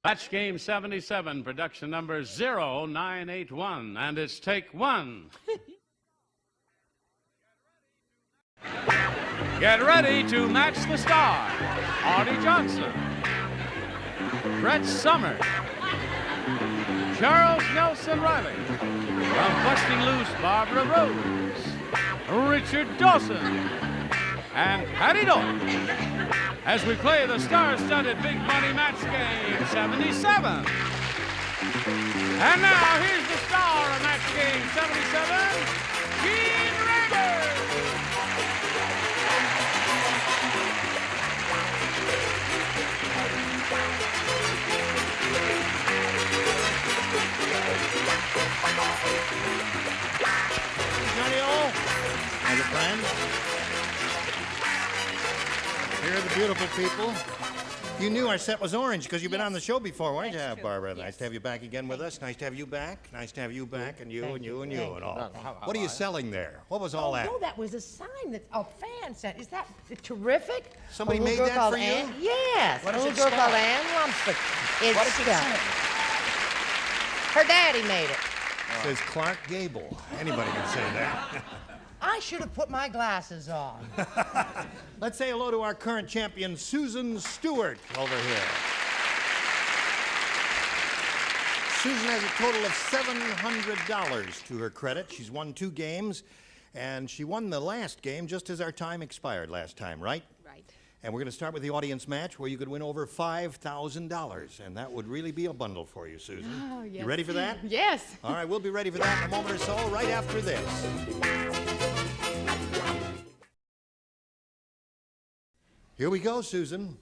Match game 77, production number 0981, and it's take one. Get ready to match the star. Artie Johnson, Brett Summers, Charles Nelson Reilly, from Busting Loose, Barbara Rhoades, Richard Dawson, and Patti Deutsch, as we play the star-studded big money match game 77. And now here's the star of match game 77, Tiebreaker. Johnny-O, my good friend. Here are the beautiful people. You knew our set was orange because you've been on the show before, weren't you, Barbara? Yes. Nice to have you back again with us. Nice to have you back. Nice to have you back, and you and you and you and all. What are you selling there? What was all that? No, that was a sign that a fan sent. Is that terrific? Somebody made that for you? Yes. What a does little it girl spell? called Ann Lumpster. It's What does it say? Her daddy made it. It says Clark Gable. Anybody can say that. I should have put my glasses on. Let's say hello to our current champion, Susan Stewart, over here. Susan has a total of $700 to her credit. She's won 2 games, and she won the last game just as our time expired last time, right? Right. And we're going to start with the audience match where you could win over $5,000, and that would really be a bundle for you, Susan. Oh, yes. You ready for that? Yes. All right, we'll be ready for that in a moment or so, right after this. Here we go, Susan.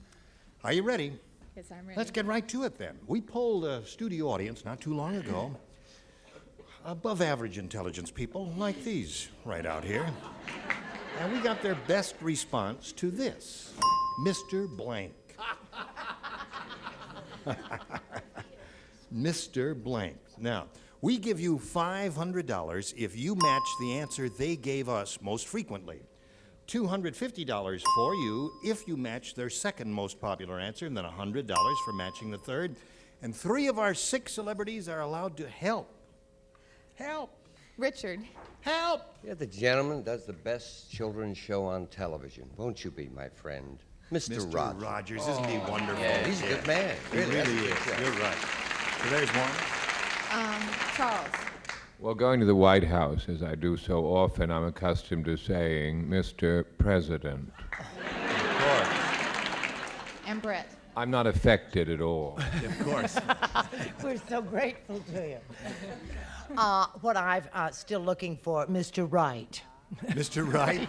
Are you ready? Yes, I'm ready. Let's get right to it then. We polled a studio audience not too long ago. Above average intelligence people like these right out here. And we got their best response to this. Mr. Blank. Mr. Blank. Now, we give you $500 if you match the answer they gave us most frequently. $250 for you if you match their second most popular answer, and then $100 for matching the third. And 3 of our 6 celebrities are allowed to help. Help! Richard. Help! You're the gentleman that does the best children's show on television. Won't you be, my friend? Mr. Rogers. Rogers, isn't he wonderful? Yeah, he's a good man. Really, He that's a really good is. show. You're right. So there's one. Charles. Well, going to the White House, as I do so often, I'm accustomed to saying, Mr. President. Of course. And Brett. I'm not affected at all. Of course. We're so grateful to you. What I'm still looking for, Mr. Right. Mr. Wright?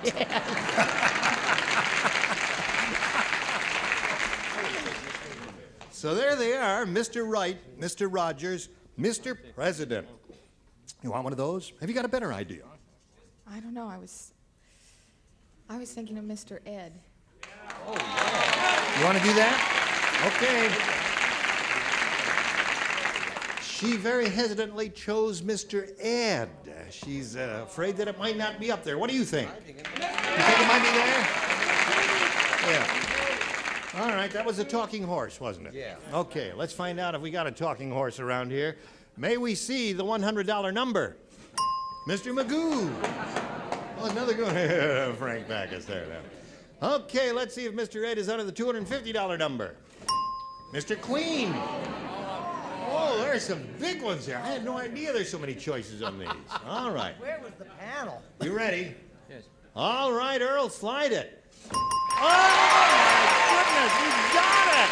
So there they are, Mr. Wright, Mr. Rogers, Mr. President. You want one of those? Have you got a better idea? I don't know. I was thinking of Mr. Ed. You want to do that? Okay. She very hesitantly chose Mr. Ed. She's afraid that it might not be up there. What do you think? You think it might be there? Yeah. All right, that was a talking horse, wasn't it? Yeah. Okay, let's find out if we got a talking horse around here. May we see the $100 number? Mr. Magoo. Oh, another good Frank Backus there now. Okay, let's see if Mr. Ed is under the $250 number. Mr. Queen. Oh, there's some big ones here. I had no idea there's so many choices on these. All right. Where was the panel? You ready? Yes. All right, Earl, slide it. Oh, my goodness, you got it!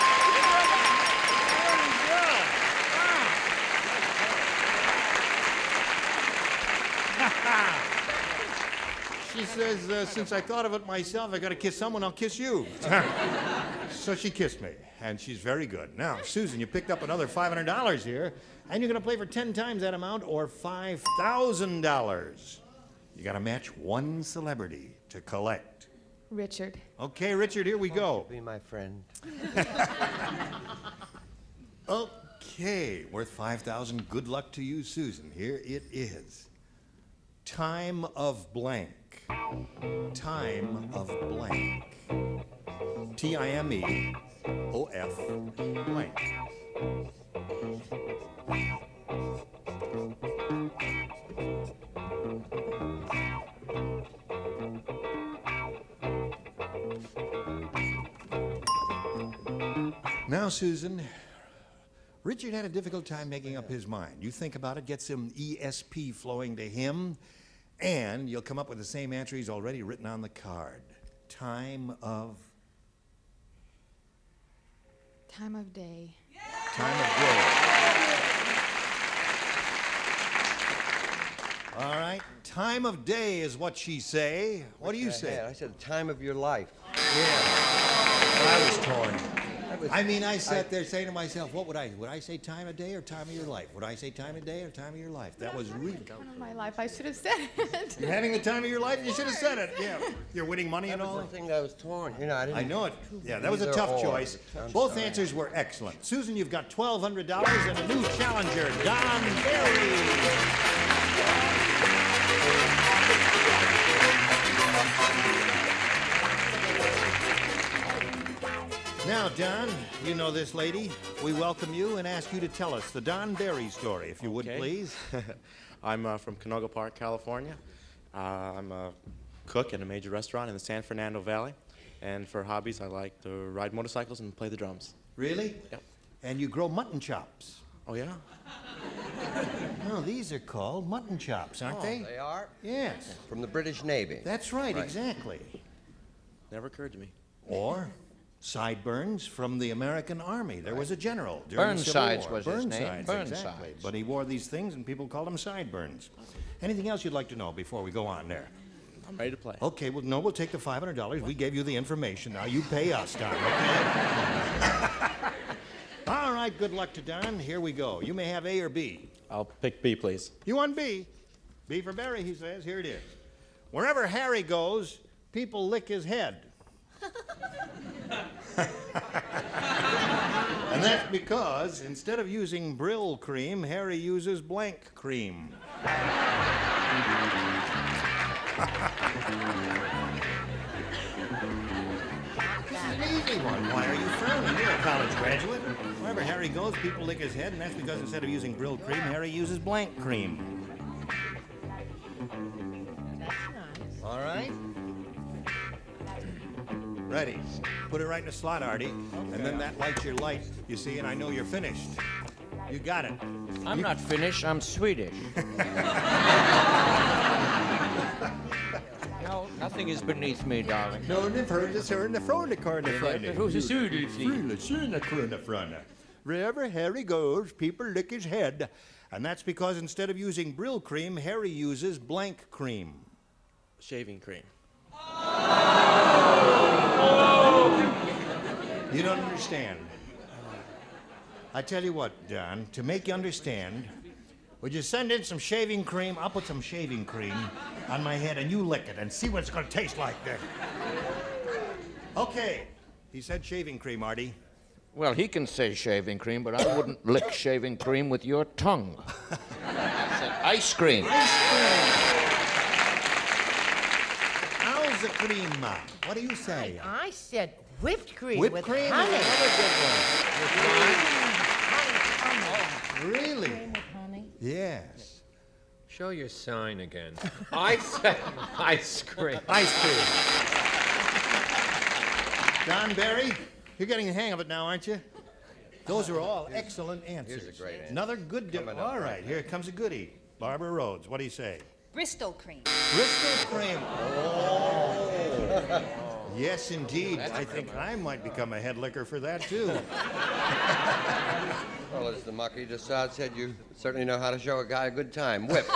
She says, since I thought of it myself, I got to kiss someone, I'll kiss you. So she kissed me, and she's very good. Now, Susan, you picked up another $500 here, and you're going to play for 10 times that amount, or $5,000. You got to match one celebrity to collect. Richard. Okay, Richard, here we go. Won't you be my friend? Okay, worth 5,000. Good luck to you, Susan. Here it is. Time of blank. Time of blank. Timeof blank. Now, Susan, Richard had a difficult time making up his mind. You think about it, get some ESP flowing to him, and you'll come up with the same answer he's already written on the card. Time of day. Time of day. All right, time of day is what she say. What do you say? I said time of your life. Yeah. I was torn. I sat there saying to myself, would I say time of day or time of your life? Would I say time of day or time of your life? That was really... Time of my life. I should have said it. You're having the time of your life? You should have said it. Yeah. You're winning money and all? That was the thing that was torn. You know, I know it. Yeah, that was a tough choice. Both answers were excellent. Susan, you've got $1,200 and a new challenger, Don Berry. Now, Don, you know this lady. We welcome you and ask you to tell us the Don Berry story, if you would, please. I'm from Canoga Park, California. I'm a cook in a major restaurant in the San Fernando Valley. And for hobbies, I like to ride motorcycles and play the drums. Really? Yep. And you grow mutton chops. Oh, yeah? No, these are called mutton chops, aren't they? They are? Yes. From the British Navy. That's right, exactly. Never occurred to me. Or sideburns from the American Army. There was a general during the Civil Burnsides War. was his name. Burnside, exactly. Burnsides. But he wore these things and people called them sideburns. Anything else you'd like to know before we go on there? I'm ready to play. Okay, well, no, we'll take the $500. We gave you the information. Now you pay us, Don, okay? All right, good luck to Don. Here we go. You may have A or B. I'll pick B, please. You want B? B for Barry, he says. Here it is. Wherever Harry goes, people lick his head. And that's because instead of using Brill cream, Harry uses blank cream. This is an easy one. Why are you frowning? You're a college graduate. Wherever Harry goes, people lick his head, and that's because instead of using Brill cream, Harry uses blank cream. That's nice. All right? Ready. Put it right in the slot, Artie. Okay. And then that lights your light, you see, and I know you're finished. You got it. I'm not Finnish, I'm Swedish. No, nothing is beneath me, darling. No, the furnace or in the front of the car in the front. Who's the Swedish? Wherever Harry goes, people lick his head. And that's because instead of using Brill cream, Harry uses blank cream. Shaving cream. You don't understand. I tell you what, Don, to make you understand, would you send in some shaving cream? I'll put some shaving cream on my head and you lick it and see what it's going to taste like then. Okay. He said shaving cream, Artie. Well, he can say shaving cream, but I wouldn't lick shaving cream with your tongue. I said ice cream. Ice cream. How's the cream, Ma? What do you say? I said whipped cream Whipped with cream honey. is another good one. Really? Cream with honey. Yes. Show your sign again. I said ice cream. Ice cream. Don Berry, you're getting the hang of it now, aren't you? Those are all excellent answers. Here's a great answer. Another good all right, here comes a goodie. Barbara Rhoades, what do you say? Bristol cream. Bristol cream. Oh. Yes, indeed. I think I might become a head licker for that, too. Well, as the Maki Desad said, you certainly know how to show a guy a good time. Whip.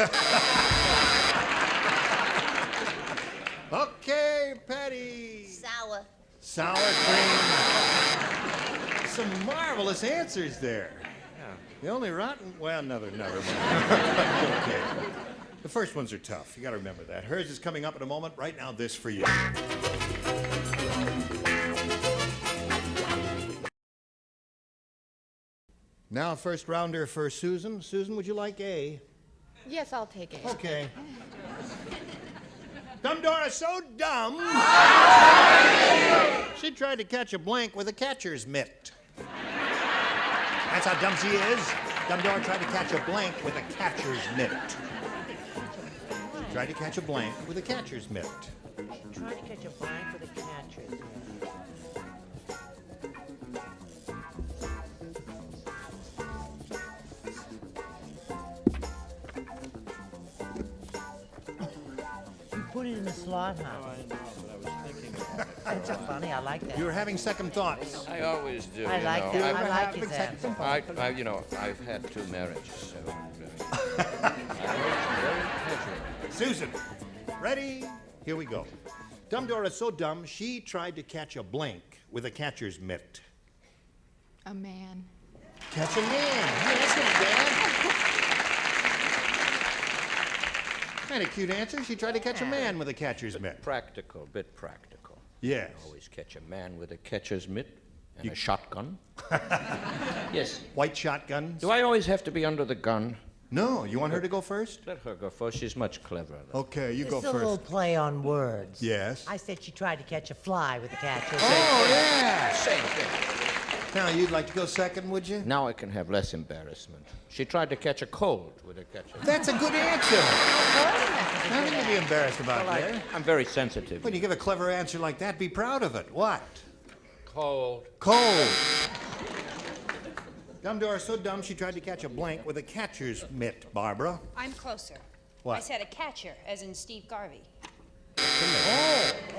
Okay, Patti. Sour. Sour cream. Some marvelous answers there. Yeah. The only rotten, well, never mind. Okay. The first ones are tough. You got to remember that. Hers is coming up in a moment. Right now, this for you. Now, first rounder for Susan. Susan, would you like A? Yes, I'll take it. Okay. Dumb Dora's so dumb, she tried to catch a blank with a catcher's mitt. That's how dumb she is. Dumbledore tried to catch a blank with a catcher's mitt. Tried to catch a blank with a catcher's mitt. Trying to catch a blank with a catcher's mitt. You put it in the slot, huh? That's so funny. I like that. You're having second thoughts. I always do. I like you know. that. I like his answer. You know, I've had 2 marriages, so I'm very casual. Susan, ready? Here we go. Dumbledore is so dumb, she tried to catch a blank with a catcher's mitt. A man. Catch a man. Yeah, that's not bad. Kind of cute answer. She tried to catch a man with a catcher's mitt. Bit practical. Yes. Always catch a man with a catcher's mitt and a shotgun. Yes. White shotguns. Do I always have to be under the gun? No. You want her to go first? Let her go first. She's much cleverer. Though. Okay, you go Just a little first. play on words. Yes. I said she tried to catch a fly with a catcher's mitt. Oh, yeah. Same thing. Now, you'd like to go second, would you? Now I can have less embarrassment. She tried to catch a cold with a catcher. That's a good answer. Nothing to be embarrassed about there. I'm very sensitive. When you give a clever answer like that, be proud of it. What? Cold. Cold. Dumbledore is so dumb she tried to catch a blank with a catcher's mitt, Barbara. I'm closer. What? I said a catcher, as in Steve Garvey.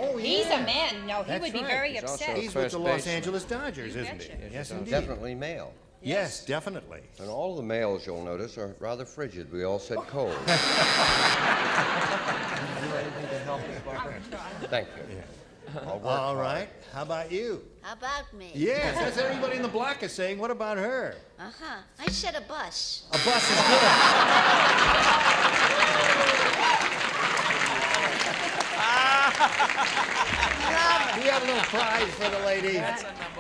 Oh, yeah. He's a man. No, he That's would be right. very He's upset. also- He's with First the Los baseman. Angeles Dodgers, You isn't he? betcha. Yes, indeed. Definitely male. Yes, definitely. And all the males, you'll notice, are rather frigid. We all said cold. Thank you. I'll work All hard. right. How about you? How about me? Yes, that's everybody in the block is saying. What about her? Uh-huh. I said a bus. A bus is good. We have a little prize for the lady.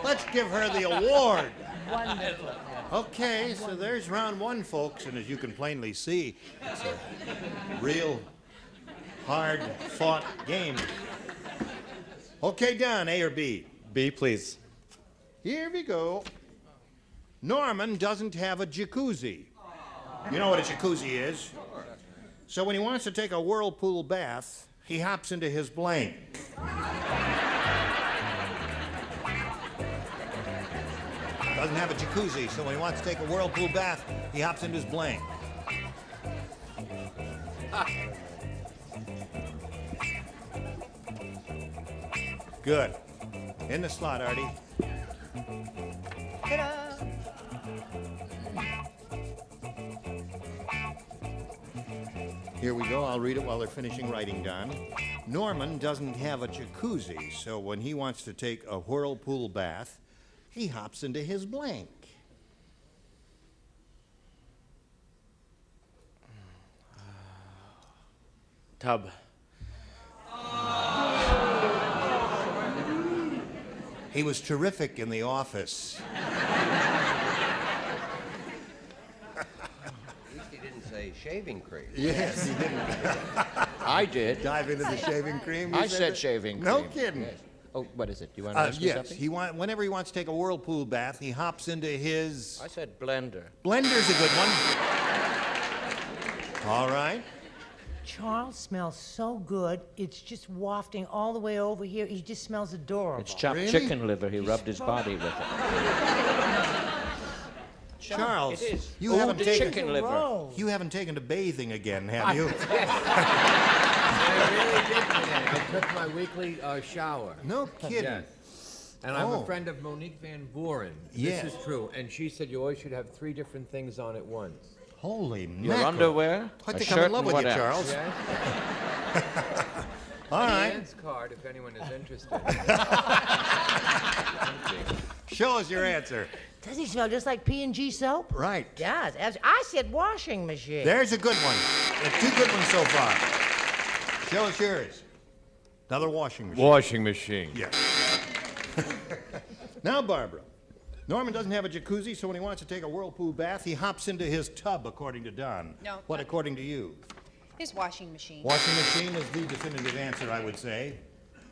Let's give her the award. Wonderful. Okay, so there's round 1, folks, and as you can plainly see, it's a real hard-fought game. Okay, Don, A or B? B, please. Here we go. Norman doesn't have a jacuzzi. You know what a jacuzzi is? So when he wants to take a whirlpool bath, he hops into his blank. Doesn't have a jacuzzi, so when he wants to take a whirlpool bath, he hops into his blank. Good. In the slot, Artie. Here we go. I'll read it while they're finishing writing, Don. Norman doesn't have a jacuzzi, so when he wants to take a whirlpool bath, he hops into his blank. Tub. He was terrific in the office. At least he didn't say shaving cream. Yes, he didn't. I did. Dive into the shaving cream. You I said that? shaving cream. No kidding. Yes. Oh, what is it? Do you want to ask me Yes, something? whenever he wants to take a whirlpool bath, he hops into his... I said blender. Blender's a good one. All right. Charles smells so good. It's just wafting all the way over here. He just smells adorable. It's chopped Really? chicken liver. He rubbed his body with it. Charles, It is. you Oh, haven't the taken chicken liver. Rhoades. you haven't taken to bathing again, have you? I really did today. I took my weekly shower. No kidding. Yes. And I'm Oh. a friend of Monique Van Buren. Yes. This is true. And she said you always should have 3 different things on at once. Holy Your mackerel. underwear, I a think shirt, I'm in love and with what you, else? Charles. Yes? All right. Dance card if anyone is interested. Show us your answer. Doesn't he smell just like P&G soap? Right. Yes. I said washing machine. There's a good one. There's 2 good ones so far. Show us yours. Another washing machine. Washing machine. Yes. Now, Barbara. Norman doesn't have a jacuzzi, so when he wants to take a whirlpool bath, he hops into his tub, according to Don. No. What, according to you? His washing machine. Washing machine is the definitive answer, I would say.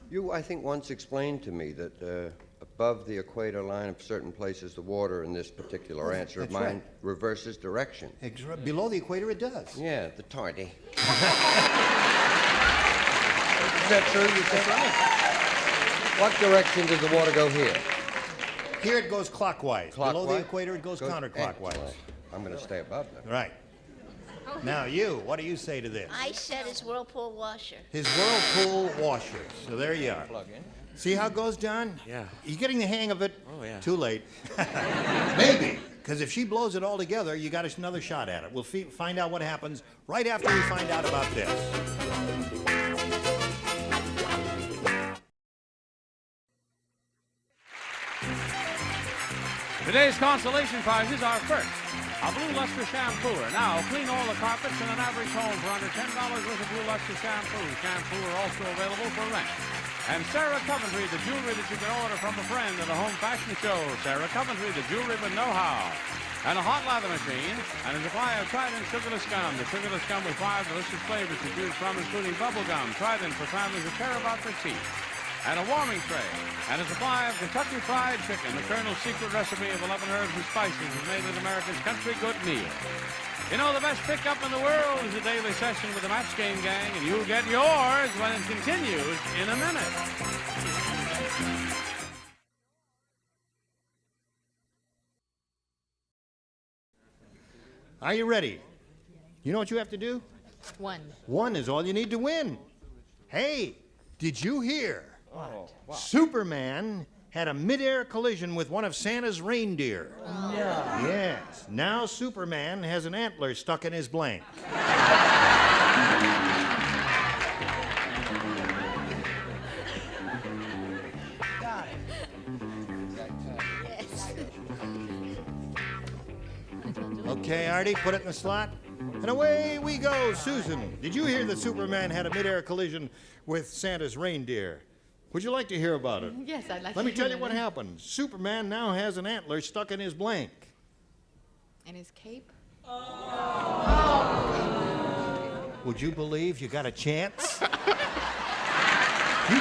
You, I think, once explained to me that above the equator line of certain places, the water in this particular answer of mine reverses direction. Below the equator, it does. Yeah, the tardy. Is that true, you think? What direction does the water go here? Here it goes clockwise. Clockwise? Below the equator, it goes counterclockwise. Excellent. I'm going to stay above them. Right. Now, you, what do you say to this? I said his whirlpool washer. His whirlpool washer. So there you are. Plug in. See how it goes, John? Yeah. You getting the hang of it? Oh, yeah. Too late. Maybe. Because if she blows it all together, you got another shot at it. We'll find out what happens right after we find out about this. Today's consolation prizes are first, a Blue Luster shampooer. Now, clean all the carpets in an average home for under $10 worth of Blue Luster shampoo. Shampooer also available for rent. And Sarah Coventry, the jewelry that you can order from a friend at a home fashion show. Sarah Coventry, the jewelry with know-how. And a hot lather machine, and a supply of Trident sugarless gum. The sugarless gum with 5 delicious flavors to choose from, including bubble gum, Trident for families who care about their teeth. And a warming tray, and a supply of Kentucky Fried Chicken. The Colonel's secret recipe of 11 herbs and spices is made with America's country good meal. You know, the best pickup in the world is a daily session with the Match Game Gang, and you'll get yours when it continues in a minute. Are you ready? You know what you have to do? One. One is all you need to win. Hey, did you hear? What? Superman had a midair collision with one of Santa's reindeer. No. Yes. Now Superman has an antler stuck in his blank. Got it. Yes. Okay, Artie, put it in the slot. And away we go. Susan, did you hear that Superman had a midair collision with Santa's reindeer? Would you like to hear about it? Yes, I'd like to Let me hear tell you about what it. happened. Superman now has an antler stuck in his blank. And his cape? Would you believe you got a chance? You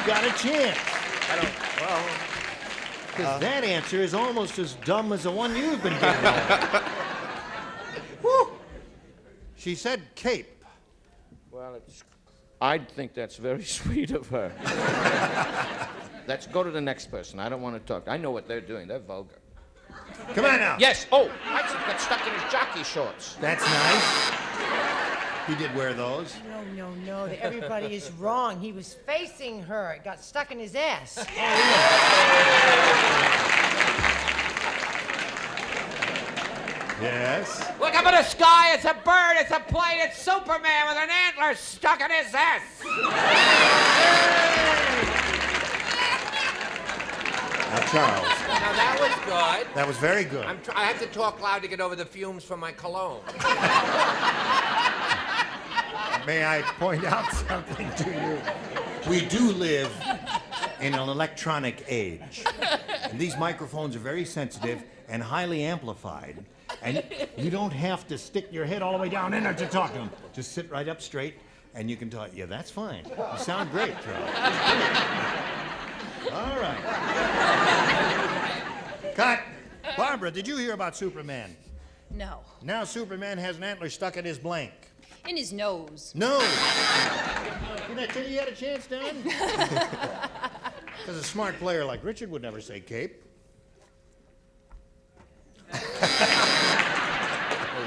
got a chance. I don't, well... Because that answer is almost as dumb as the one you've been giving. Woo! She said cape. Well, I think that's very sweet of her. Let's go to the next person. I don't want to talk. I know what they're doing. They're vulgar. Come on now. Yes. Oh, I just got stuck in his jockey shorts. That's nice. He did wear those. No. Everybody is wrong. He was facing her. It got stuck in his ass. Yes. Look up in the sky, it's a bird, it's a plane, it's Superman with an antler stuck in his ass. Now, Charles, Now that was good. that was very good. I have to talk loud to get over the fumes from my cologne. May I point out something to you? We do live in an electronic age. And these microphones are very sensitive and highly amplified. And you don't have to stick your head all the way down in there to talk to them. Just sit right up straight and you can talk. Yeah, that's fine. You sound great, Charles. All right. Cut. Barbara, did you hear about Superman? No. Now Superman has an antler stuck in his blank. In his nose. No. Didn't I tell you had a chance, Don? Because a smart player like Richard would never say cape. Well,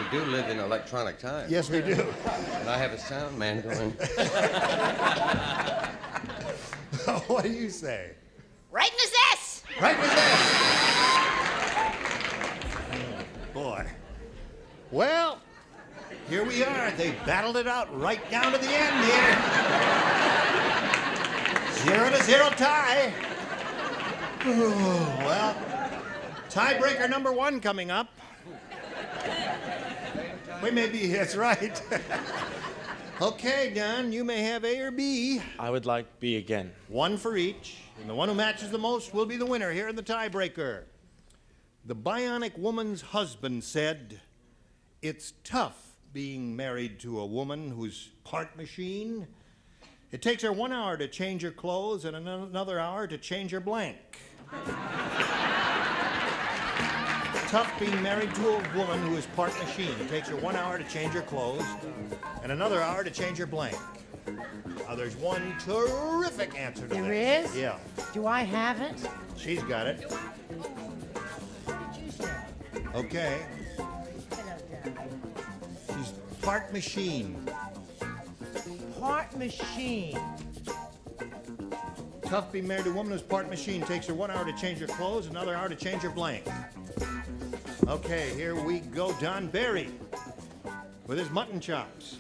we do live in electronic times. Yes, we do. And I have a sound man going. What do you say? Right in his ass. Right with that. Boy. Well, here we are. They battled it out right down to the end here. 0-0 tie. Well, tiebreaker number 1 coming up. We may be, that's right. Okay, Don, you may have A or B. I would like B again. 1 for each, and the one who matches the most will be the winner here in the tiebreaker. The bionic woman's husband said, "It's tough being married to a woman who's part machine. It takes her 1 hour to change her clothes and another hour to change her blank. Tough being married to a woman who is part machine. It takes her 1 hour to change her clothes and another hour to change her blank. Now, there's one terrific answer to that. There is? Yeah. Do I have it? She's got it. Okay. She's part machine. Part machine. Tough being married to a woman who's part machine. Takes her 1 hour to change her clothes, another hour to change her blank. Okay, here we go. Don Barry with his mutton chops.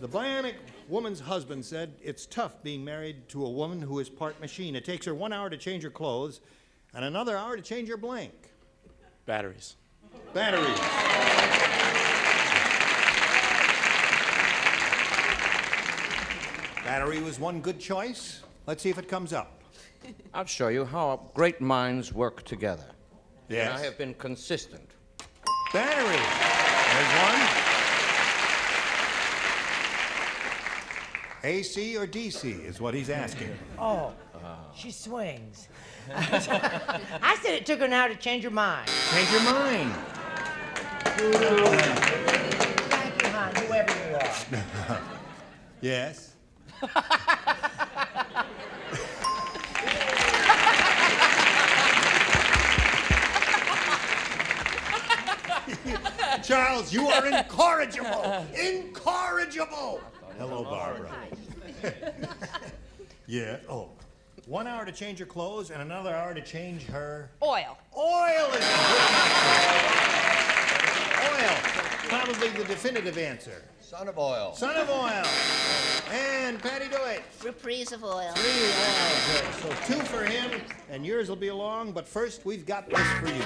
The bionic woman's husband said it's tough being married to a woman who is part machine. It takes her 1 hour to change her clothes and another hour to change her blank. Batteries. Batteries. Battery was one good choice. Let's see if it comes up. I'll show you how great minds work together. Yes. And I have been consistent. Battery. There's one. AC or DC is what he's asking. Oh, she swings. I said it took her an hour to change her mind. Change your mind. Thank you, hon, whoever you are. Yes. Charles, you are incorrigible. Incorrigible. Hello, Barbara. Yeah. Oh, 1 hour to change her clothes and another hour to change her... Oil. Oil is a good answer. Oil. Probably the definitive answer. Son of oil. Son of oil. And Patti Deutsch. Reprise of oil. 3 oil. So 2 for him, and yours will be along. But first, we've got this for you.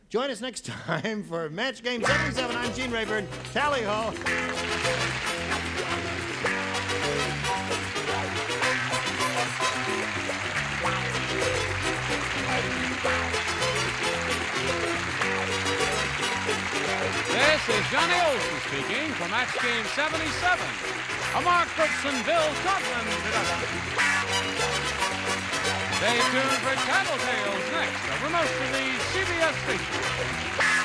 Join us next time for Match Game 77. I'm Gene Rayburn. Tally ho. This is Johnny Olson speaking for Match Game 77, a Mark Brooks and Bill Scotland production. Stay tuned for Tattletales next over most of these CBS stations.